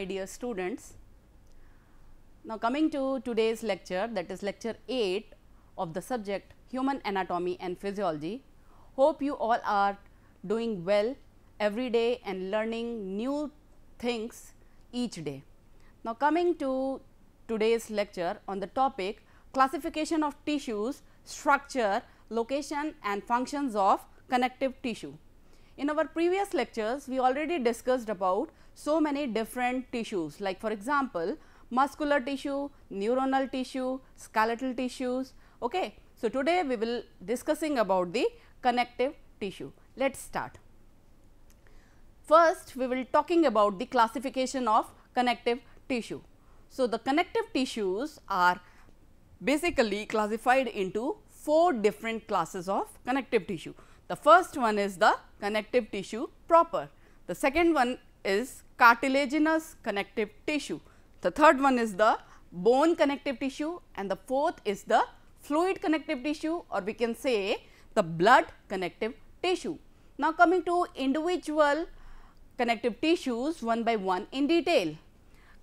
dear students. Now, coming to today's lecture, that is lecture 8 of the subject Human Anatomy and Physiology. Hope you all are doing well every day and learning new things each day. Now, coming to today's lecture on the topic classification of tissues, structure, location and functions of connective tissue. In our previous lectures, we already discussed about so many different tissues, like for example, muscular tissue, neuronal tissue, skeletal tissues. Okay. So, today we will discussing about the connective tissue. Let us start. First, we will talking about the classification of connective tissue. So, the connective tissues are basically classified into 4 different classes of connective tissue. The first one is the connective tissue proper. The second one is cartilaginous connective tissue. The third one is the bone connective tissue and the fourth is the fluid connective tissue, or we can say the blood connective tissue. Now, coming to individual connective tissues one by one in detail.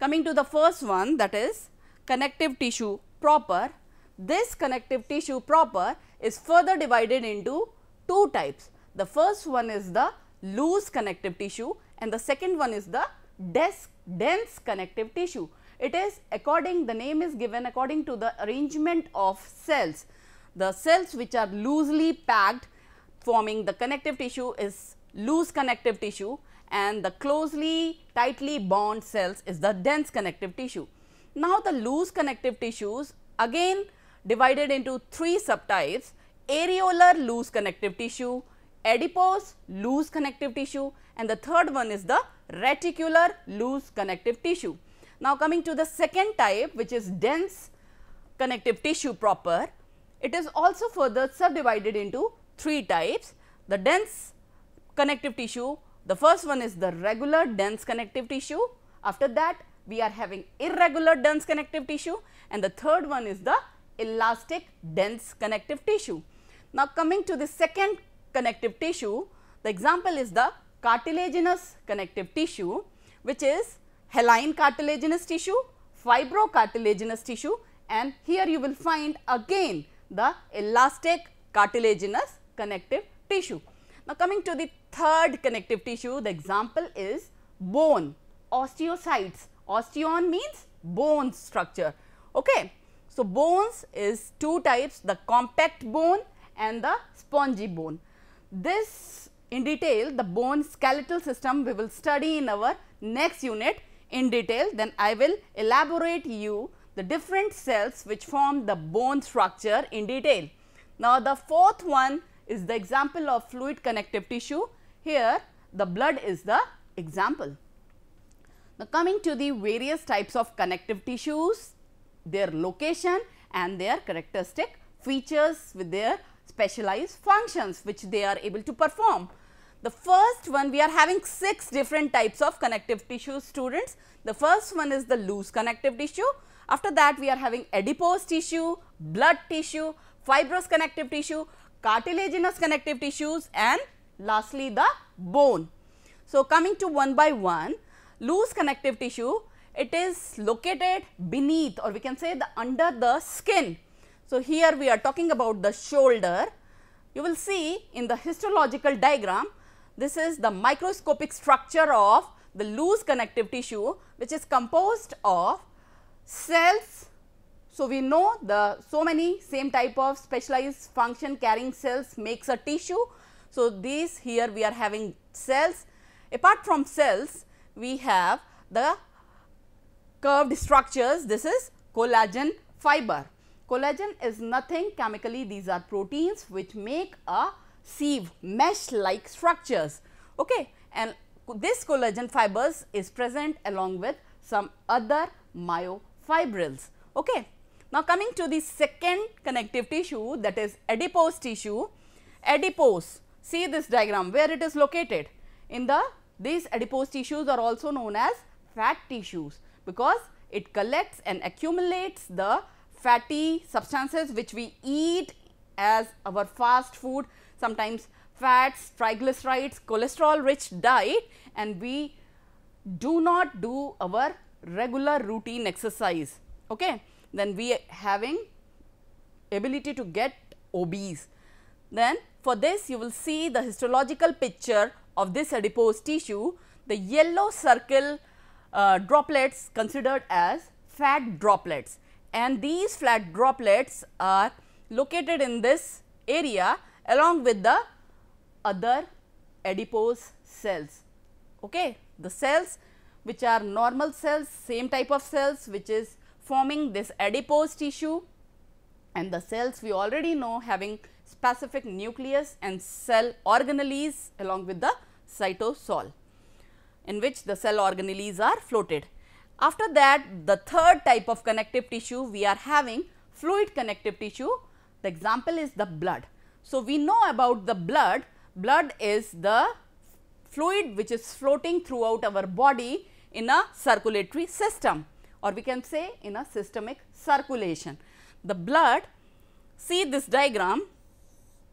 Coming to the first one, that is connective tissue proper. This connective tissue proper is further divided into 2 types. The first one is the loose connective tissue and the second one is the dense connective tissue. It is the name is given according to the arrangement of cells. The cells which are loosely packed forming the connective tissue is loose connective tissue and the tightly bound cells is the dense connective tissue. Now, the loose connective tissues again divided into 3 subtypes: areolar loose connective tissue, adipose loose connective tissue and the third one is the reticular loose connective tissue. Now, coming to the second type, which is dense connective tissue proper, it is also further subdivided into 3 types. The dense connective tissue, the first one is the regular dense connective tissue, after that we are having irregular dense connective tissue and the third one is the elastic dense connective tissue. Now, coming to the second connective tissue, the example is the cartilaginous connective tissue, which is hyaline cartilaginous tissue, fibrocartilaginous tissue and here you will find again the elastic cartilaginous connective tissue. Now, coming to the third connective tissue, the example is bone, osteocytes. Osteon means bone structure. Okay. So, bones is 2 types, the compact bone and the spongy bone. This in detail, the bone skeletal system we will study in our next unit in detail, then I will elaborate you the different cells which form the bone structure in detail. Now, the fourth one is the example of fluid connective tissue. Here the blood is the example. Now, coming to the various types of connective tissues, their location and their characteristic features with their specialized functions which they are able to perform. The first one, we are having 6 different types of connective tissue, students. The first one is the loose connective tissue. After that we are having adipose tissue, blood tissue, fibrous connective tissue, cartilaginous connective tissues and lastly the bone. So, coming to one by one, loose connective tissue, it is located beneath or we can say the under the skin. So, here we are talking about the shoulder. You will see in the histological diagram, this is the microscopic structure of the loose connective tissue which is composed of cells. So, we know the so many same type of specialized function carrying cells makes a tissue. So, these here we are having cells. Apart from cells, we have the curved structures. This is collagen fiber. Collagen is nothing chemically, these are proteins which make a sieve, mesh like structures. Okay. And this collagen fibers is present along with some other myofibrils. Okay. Now, coming to the second connective tissue, that is adipose tissue. Adipose, see this diagram where it is located. In these adipose tissues are also known as fat tissues because it collects and accumulates the fatty substances which we eat as our fast food, sometimes fats, triglycerides, cholesterol rich diet, and we do not do our regular routine exercise, okay, then we having ability to get obese. Then for this you will see the histological picture of this adipose tissue, the yellow circle droplets considered as fat droplets, and these fat droplets are located in this area along with the other adipose cells. Okay. The cells which are normal cells, same type of cells which is forming this adipose tissue, and the cells we already know having specific nucleus and cell organelles along with the cytosol, in which the cell organelles are floated. After that, the third type of connective tissue we are having fluid connective tissue. The example is the blood. So, we know about the blood. Blood is the fluid which is floating throughout our body in a circulatory system, or we can say in a systemic circulation. The blood, see this diagram,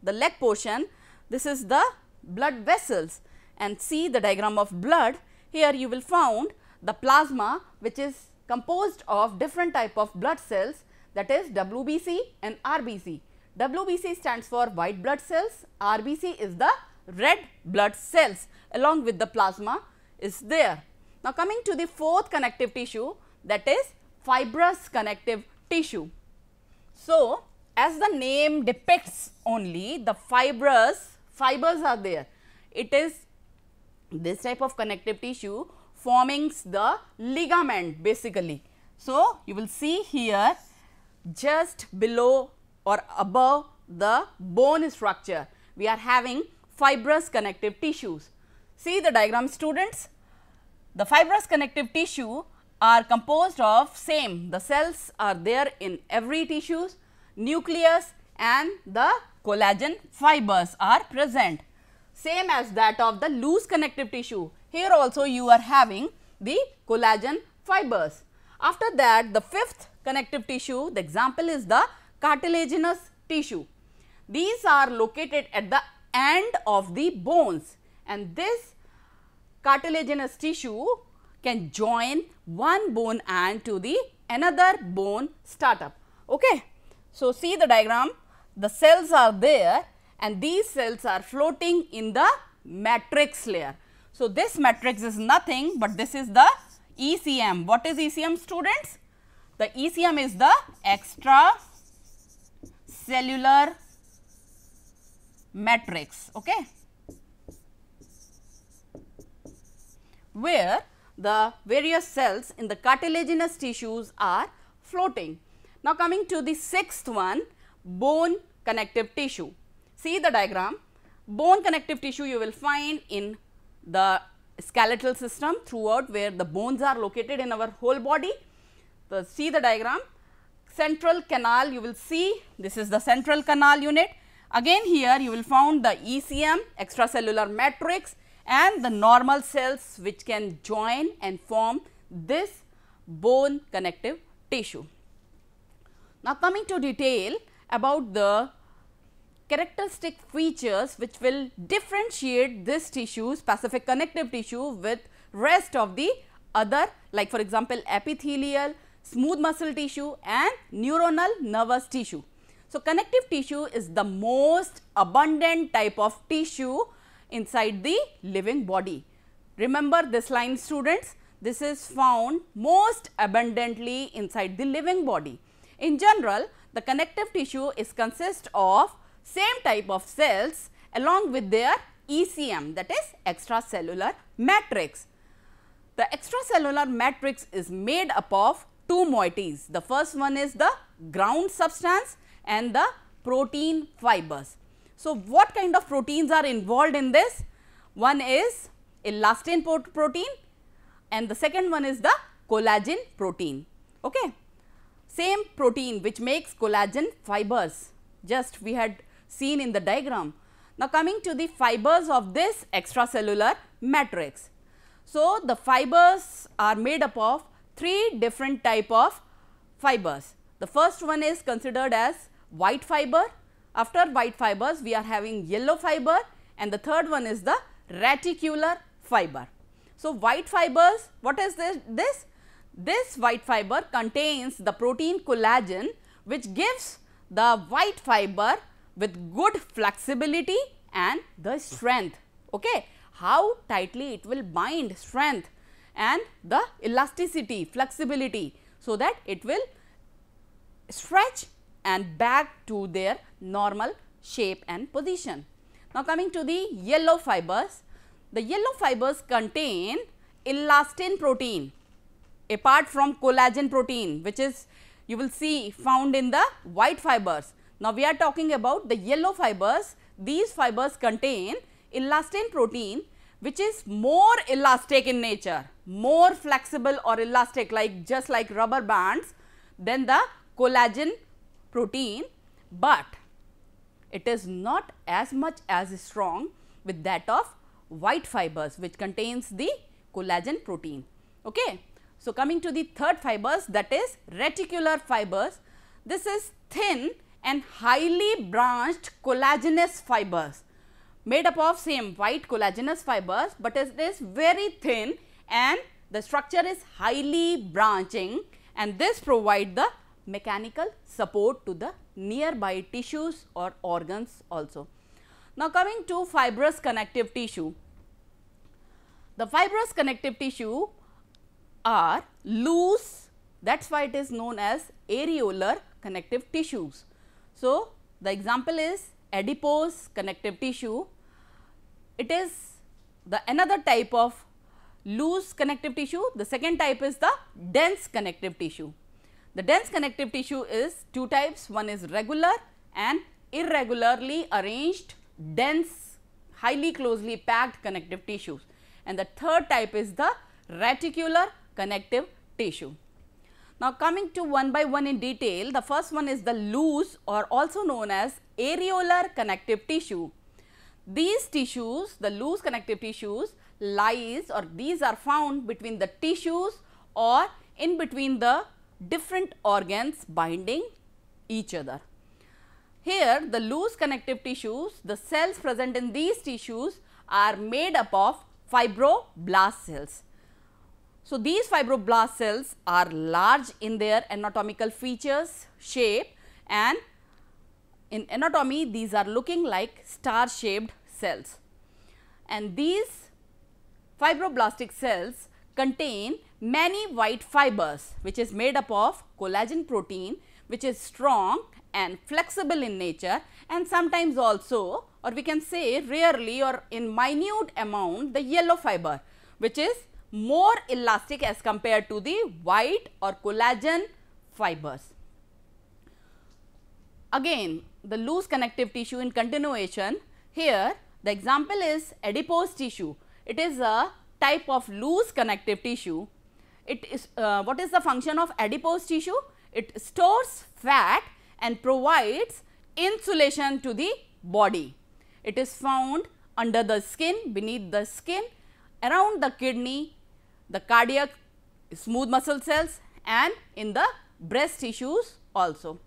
the leg portion, this is the blood vessels, and see the diagram of blood. Here you will found the plasma which is composed of different type of blood cells, that is WBC and RBC. WBC stands for white blood cells, RBC is the red blood cells, along with the plasma is there. Now, coming to the fourth connective tissue, that is fibrous connective tissue. So, as the name depicts only, the fibers are there. It is this type of connective tissue forming the ligament basically. So, you will see here just below or above the bone structure, we are having fibrous connective tissues. See the diagram, students. The fibrous connective tissue are composed of same, the cells are there in every tissues, nucleus and the collagen fibers are present, same as that of the loose connective tissue. Here also you are having the collagen fibers. After that, the fifth connective tissue, the example is the cartilaginous tissue. These are located at the end of the bones, and this cartilaginous tissue can join one bone end to the another bone startup. Okay. So, see the diagram, the cells are there and these cells are floating in the matrix layer. So, this matrix is nothing but this is the ECM. What is ECM, students? The ECM is the extracellular matrix, okay, where the various cells in the cartilaginous tissues are floating. Now, coming to the sixth one, bone connective tissue. See the diagram, bone connective tissue you will find in the skeletal system throughout, where the bones are located in our whole body. So, see the diagram, central canal you will see, this is the central canal unit. Again here you will found the ECM, extracellular matrix, and the normal cells which can join and form this bone connective tissue. Now, coming to detail about the characteristic features which will differentiate this tissue, specific connective tissue, with rest of the other, like for example, epithelial, smooth muscle tissue and neuronal nervous tissue. So, connective tissue is the most abundant type of tissue inside the living body. Remember this line, students, this is found most abundantly inside the living body. In general, the connective tissue is consist of same type of cells along with their ECM, that is extracellular matrix. The extracellular matrix is made up of two moieties. The first one is the ground substance and the protein fibers. So, what kind of proteins are involved in this? One is elastin protein and the second one is the collagen protein. Okay. Same protein which makes collagen fibers, just we had seen in the diagram. Now, coming to the fibers of this extracellular matrix. So, the fibers are made up of three different type of fibers. The first one is considered as white fiber. After white fibers, we are having yellow fiber, and the third one is the reticular fiber. So, white fibers, what is this? This white fiber contains the protein collagen, which gives the white fiber with good flexibility and the strength. Okay. How tightly it will bind, strength and the elasticity, flexibility, so that it will stretch and back to their normal shape and position. Now, coming to the yellow fibers, the yellow fibers contain elastin protein apart from collagen protein, which is you will see found in the white fibers. Now, we are talking about the yellow fibers. These fibers contain elastin protein, which is more elastic in nature, more flexible or elastic, like just like rubber bands than the collagen protein, but it is not as much as strong with that of white fibers, which contains the collagen protein. Okay. So, coming to the third fibers, that is reticular fibers. This is thin and highly branched collagenous fibers made up of same white collagenous fibers, but it is very thin and the structure is highly branching, and this provide the mechanical support to the nearby tissues or organs also. Now, coming to fibrous connective tissue. The fibrous connective tissue are loose, that is why it is known as areolar connective tissues. So, the example is adipose connective tissue. It is the another type of loose connective tissue. The second type is the dense connective tissue. The dense connective tissue is two types, one is regular and irregularly arranged dense highly closely packed connective tissues, and the third type is the reticular connective tissue. Now, coming to one by one in detail, the first one is the loose or also known as areolar connective tissue. These tissues, the loose connective tissues lies or these are found between the tissues or in between the different organs binding each other. Here the loose connective tissues, the cells present in these tissues are made up of fibroblast cells. So, these fibroblast cells are large in their anatomical features, shape, and in anatomy these are looking like star shaped cells, and these fibroblastic cells contain many white fibers, which is made up of collagen protein, which is strong and flexible in nature, and sometimes also, or we can say rarely or in minute amount, the yellow fiber, which is more elastic as compared to the white or collagen fibers. Again, the loose connective tissue in continuation. Here the example is adipose tissue. It is a type of loose connective tissue. It is what is the function of adipose tissue? It stores fat and provides insulation to the body. It is found under the skin, beneath the skin, around the kidney, the cardiac smooth muscle cells, and in the breast tissues also.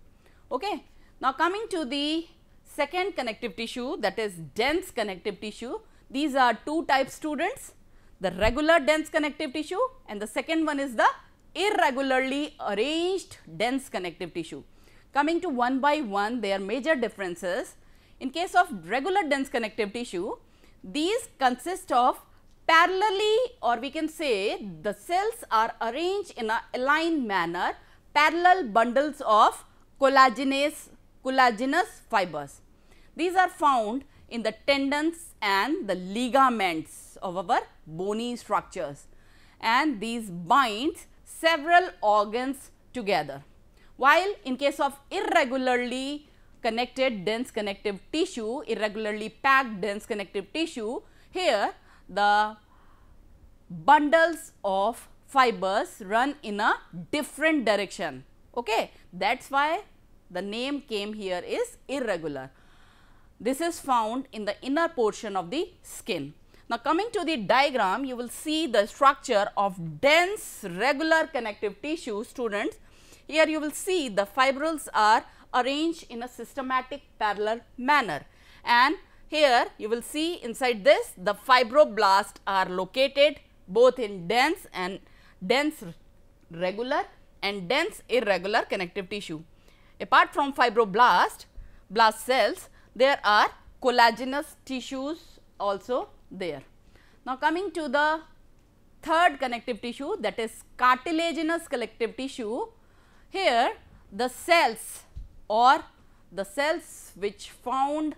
Okay. Now, coming to the second connective tissue, that is dense connective tissue. These are two types, students, the regular dense connective tissue and the second one is the irregularly arranged dense connective tissue. Coming to one by one, their major differences. In case of regular dense connective tissue, these consist of parallelly, or we can say the cells are arranged in a aligned manner, parallel bundles of collagenous fibers. These are found in the tendons and the ligaments of our bony structures, and these binds several organs together. While in case of irregularly connected dense connective tissue, irregularly packed dense connective tissue, here the bundles of fibers run in a different direction. Okay. That is why the name came here is irregular. This is found in the inner portion of the skin. Now, coming to the diagram, you will see the structure of dense regular connective tissue, students. Here you will see the fibrils are arranged in a systematic parallel manner, and here you will see inside this the fibroblasts are located both in dense regular and dense irregular connective tissue. Apart from blast cells, there are collagenous tissues also there. Now, coming to the third connective tissue, that is cartilaginous connective tissue. Here the cells which formed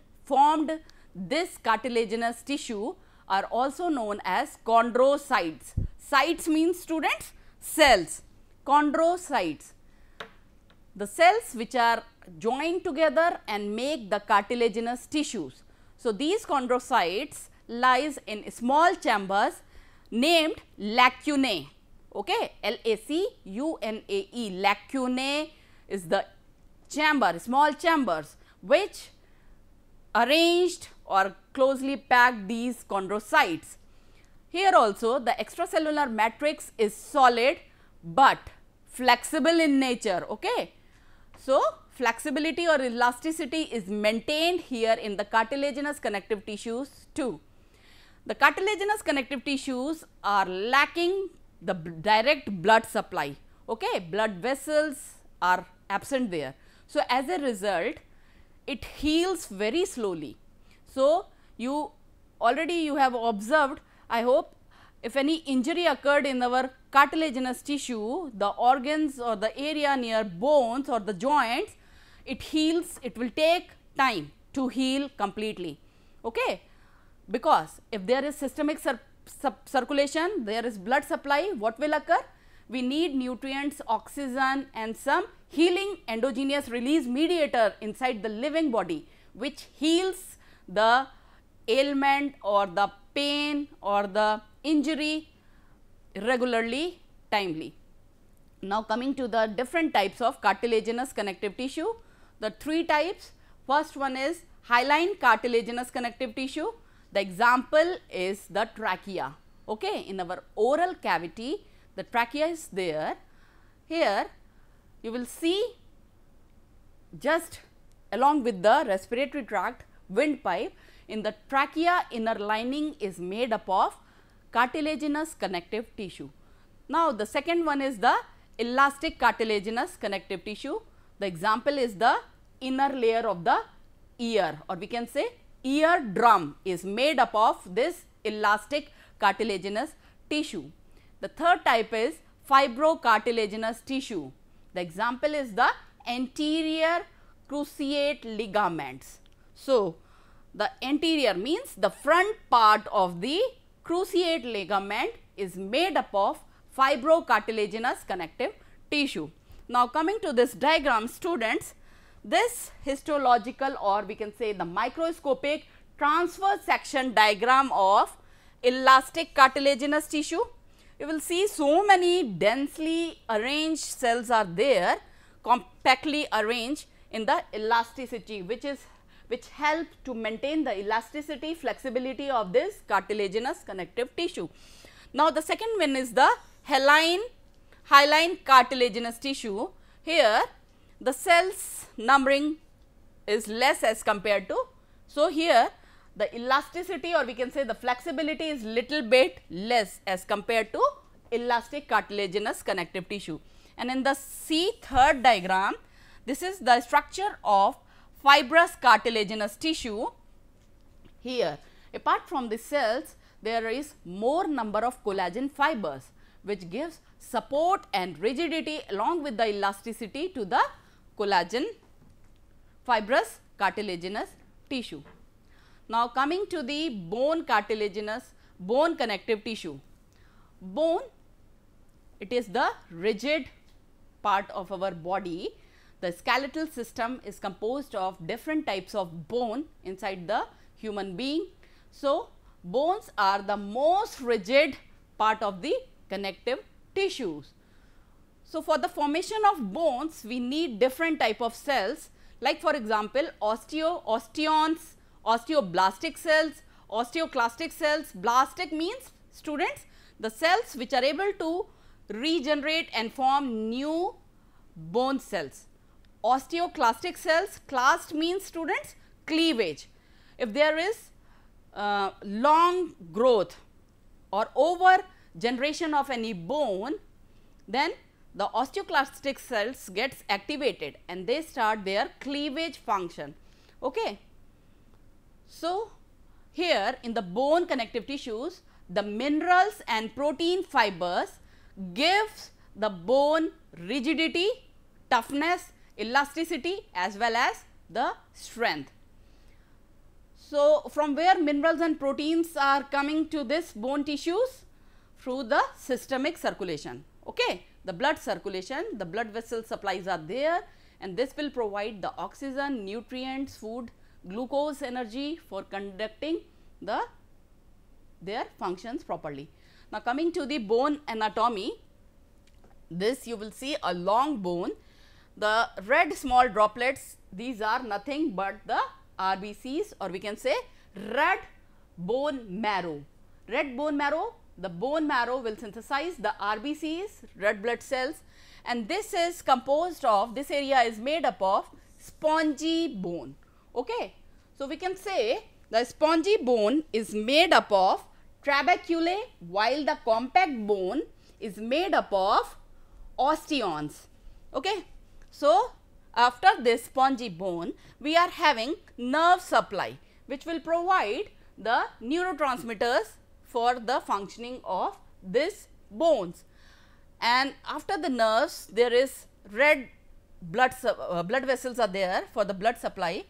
this cartilaginous tissue are also known as chondrocytes. Cytes means, students, cells. Chondrocytes, the cells which are joined together and make the cartilaginous tissues. So, these chondrocytes lies in small chambers named lacunae. Okay, L-A-C-U-N-A-E. Lacunae is the chamber, small chambers which arranged or closely packed these chondrocytes. Here also the extracellular matrix is solid but flexible in nature. Okay. So, flexibility or elasticity is maintained here in the cartilaginous connective tissues too. The cartilaginous connective tissues are lacking the direct blood supply. Okay. Blood vessels are absent there. So, as a result, it heals very slowly. So, you have observed, I hope, if any injury occurred in our cartilaginous tissue, the organs or the area near bones or the joints, it heals, it will take time to heal completely. Okay. Because if there is systemic circulation, there is blood supply, what will occur? We need nutrients, oxygen and some healing endogenous release mediator inside the living body, which heals the ailment or the pain or the injury regularly, timely. Now, coming to the different types of cartilaginous connective tissue, the three types. First one is hyaline cartilaginous connective tissue. The example is the trachea. Okay. In our oral cavity, the trachea is there. Here you will see, just along with the respiratory tract windpipe, in the trachea inner lining is made up of cartilaginous connective tissue. Now, the second one is the elastic cartilaginous connective tissue. The example is the inner layer of the ear, or we can say ear drum is made up of this elastic cartilaginous tissue. The third type is fibrocartilaginous tissue. The example is the anterior cruciate ligaments. So, the anterior means the front part of the cruciate ligament is made up of fibrocartilaginous connective tissue. Now, coming to this diagram, students, this histological, or we can say the microscopic transverse section diagram of elastic cartilaginous tissue. You will see so many densely arranged cells are there, compactly arranged in the elasticity, which help to maintain the elasticity, flexibility of this cartilaginous connective tissue. Now, the second one is the hyaline cartilaginous tissue. Here the cells numbering is less as compared to, so here the elasticity, or we can say the flexibility, is little bit less as compared to elastic cartilaginous connective tissue. And in the third diagram, this is the structure of fibrous cartilaginous tissue. Here, apart from the cells, there is more number of collagen fibers, which gives support and rigidity along with the elasticity to the collagen fibrous cartilaginous tissue. Now, coming to the bone connective tissue. Bone, it is the rigid part of our body. The skeletal system is composed of different types of bone inside the human being. So, bones are the most rigid part of the connective tissues. So, for the formation of bones, we need different type of cells, like for example, osteons, osteoblastic cells, osteoclastic cells. Blastic means, students, the cells which are able to regenerate and form new bone cells. Osteoclastic cells, clast means, students, cleavage. If there is long growth or over generation of any bone, then the osteoclastic cells gets activated and they start their cleavage function. Okay. So, here in the bone connective tissues, the minerals and protein fibers gives the bone rigidity, toughness, elasticity as well as the strength. So, from where minerals and proteins are coming to this bone tissues? Through the systemic circulation. Okay. The blood circulation, the blood vessel supplies are there and this will provide the oxygen, nutrients, food, glucose, energy for conducting their functions properly. Now, coming to the bone anatomy, this you will see a long bone. The red small droplets, these are nothing but the RBCs, or we can say red bone marrow. Red bone marrow, the bone marrow will synthesize the RBCs, red blood cells, and this is composed of, this area is made up of spongy bone. Okay. So, we can say the spongy bone is made up of trabeculae, while the compact bone is made up of osteons. Okay. So, after this spongy bone, we are having nerve supply, which will provide the neurotransmitters for the functioning of this bones. And after the nerves, there is red blood vessels are there for the blood supply,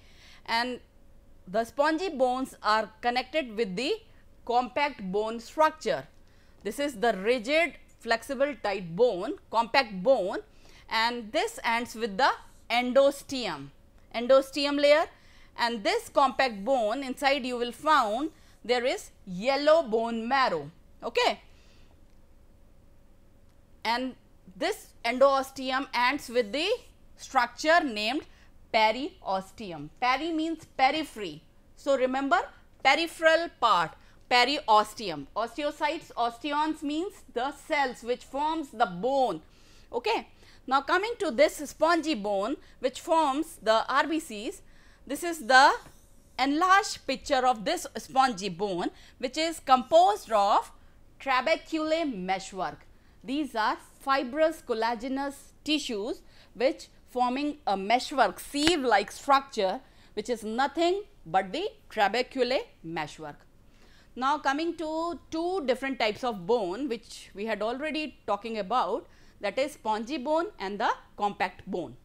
and the spongy bones are connected with the compact bone structure. This is the rigid, flexible, tight bone, compact bone, and this ends with the endosteum layer, and this compact bone inside you will found there is yellow bone marrow. Okay. And this endosteum ends with the structure named periosteum. Peri means periphery. So, remember peripheral part, periosteum. Osteocytes, osteons means the cells which forms the bone. Okay. Now, coming to this spongy bone which forms the RBCs, this is the enlarged picture of this spongy bone, which is composed of trabeculae meshwork. These are fibrous collagenous tissues which forming a meshwork, sieve like structure, which is nothing but the trabeculae meshwork. Now, coming to two different types of bone which we had already talking about, that is spongy bone and the compact bone.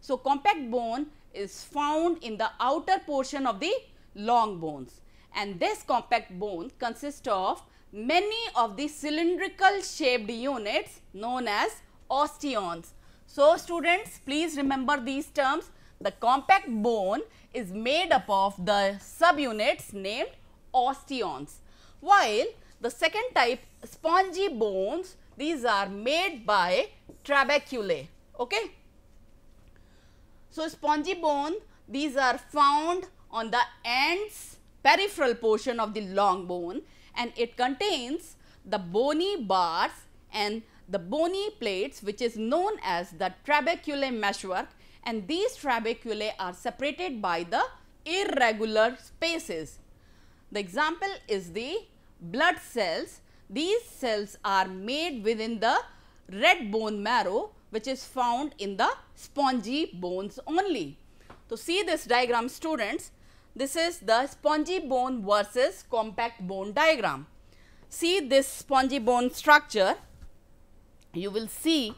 So, compact bone is found in the outer portion of the long bones, and this compact bone consists of many of the cylindrical shaped units known as osteons. So, students, please remember these terms. The compact bone is made up of the subunits named osteons, while the second type spongy bones, these are made by trabeculae. Okay. So, spongy bone, these are found on the ends peripheral portion of the long bone, and it contains the bony bars and the bony plates which is known as the trabeculae meshwork, and these trabeculae are separated by the irregular spaces. The example is the blood cells. These cells are made within the red bone marrow which is found in the spongy bones only. So, see this diagram, students. This is the spongy bone versus compact bone diagram. See this spongy bone structure. You will see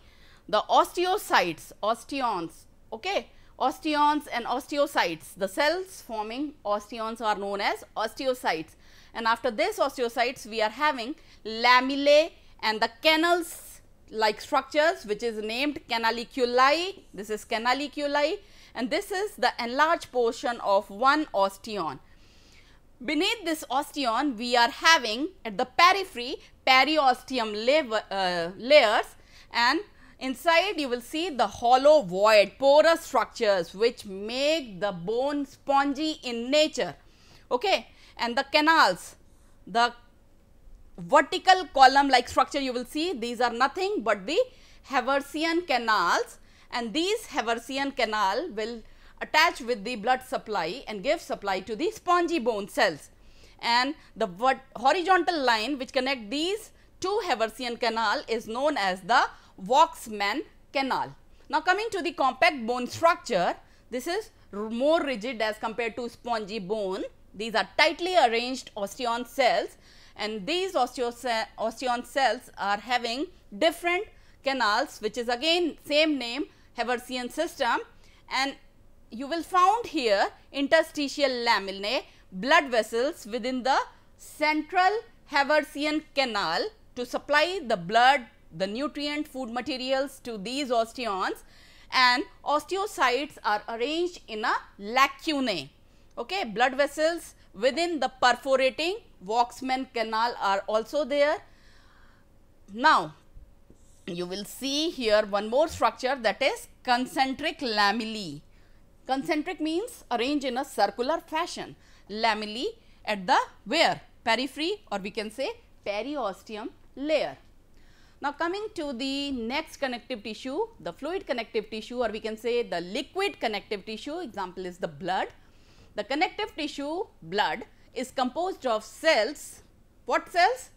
the osteocytes, osteons, okay, osteons and osteocytes. The cells forming osteons are known as osteocytes, and after this osteocytes we are having lamellae and the canals like structures which is named canaliculi. This is canaliculi, and this is the enlarged portion of one osteon. Beneath this osteon we are having at the periphery periosteum layers, and inside you will see the hollow void porous structures which make the bone spongy in nature. Okay. And the canals, the vertical column like structure you will see, these are nothing but the Haversian canals, and these Haversian canal will attach with the blood supply and give supply to the spongy bone cells, and the horizontal line which connect these to Haversian canal is known as the Waxman canal. Now coming to the compact bone structure, this is more rigid as compared to spongy bone. These are tightly arranged osteon cells, and these osteon cells are having different canals, which is again same name, Haversian system, and you will found here interstitial laminae, blood vessels within the central Haversian canal to supply the blood, the nutrient, food materials to these osteons, and osteocytes are arranged in a lacunae. Okay, blood vessels within the perforating Waxman canal are also there. Now, you will see here one more structure, that is concentric lamellae. Concentric means arranged in a circular fashion. Lamellae at the where? Periphery, or we can say periosteum layer. Now coming to the next connective tissue, the fluid connective tissue, or we can say the liquid connective tissue, example is the blood. The connective tissue blood is composed of cells. What cells?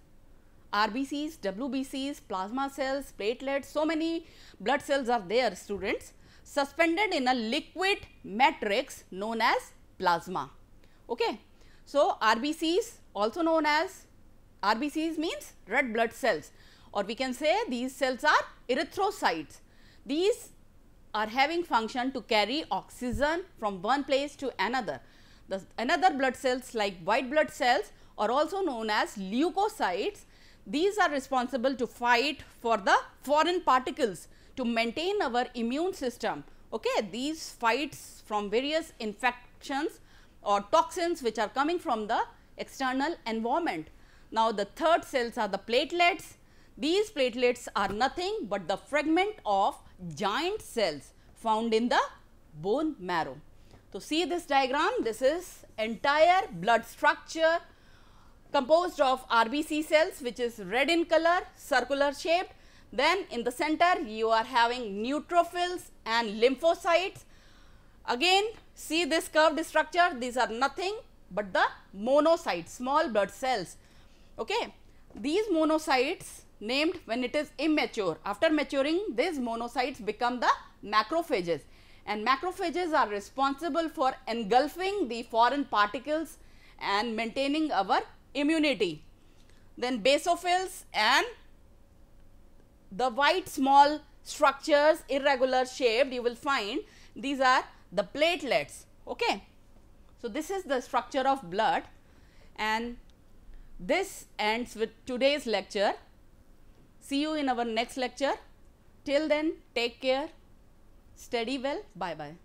RBCs, WBCs, plasma cells, platelets, so many blood cells are there, students, suspended in a liquid matrix known as plasma. Okay. So, RBCs also known as, RBCs means red blood cells, or we can say these cells are erythrocytes. These are having function to carry oxygen from one place to another. The another blood cells like white blood cells are also known as leukocytes. These are responsible to fight for the foreign particles to maintain our immune system. Okay, these fights from various infections or toxins which are coming from the external environment. Now, the third cells are the platelets. These platelets are nothing but the fragment of giant cells found in the bone marrow. So, see this diagram, this is entire blood structure composed of RBC cells, which is red in color, circular shaped. Then in the center you are having neutrophils and lymphocytes. Again see this curved structure, these are nothing but the monocytes, small blood cells. Okay. These monocytes named when it is immature. After maturing, these monocytes become the macrophages, and macrophages are responsible for engulfing the foreign particles and maintaining our immunity. Then basophils and the white small structures, irregular shaped, you will find these are the platelets. Okay. So, this is the structure of blood, and this ends with today's lecture. See you in our next lecture. Till then, take care, study well, bye bye.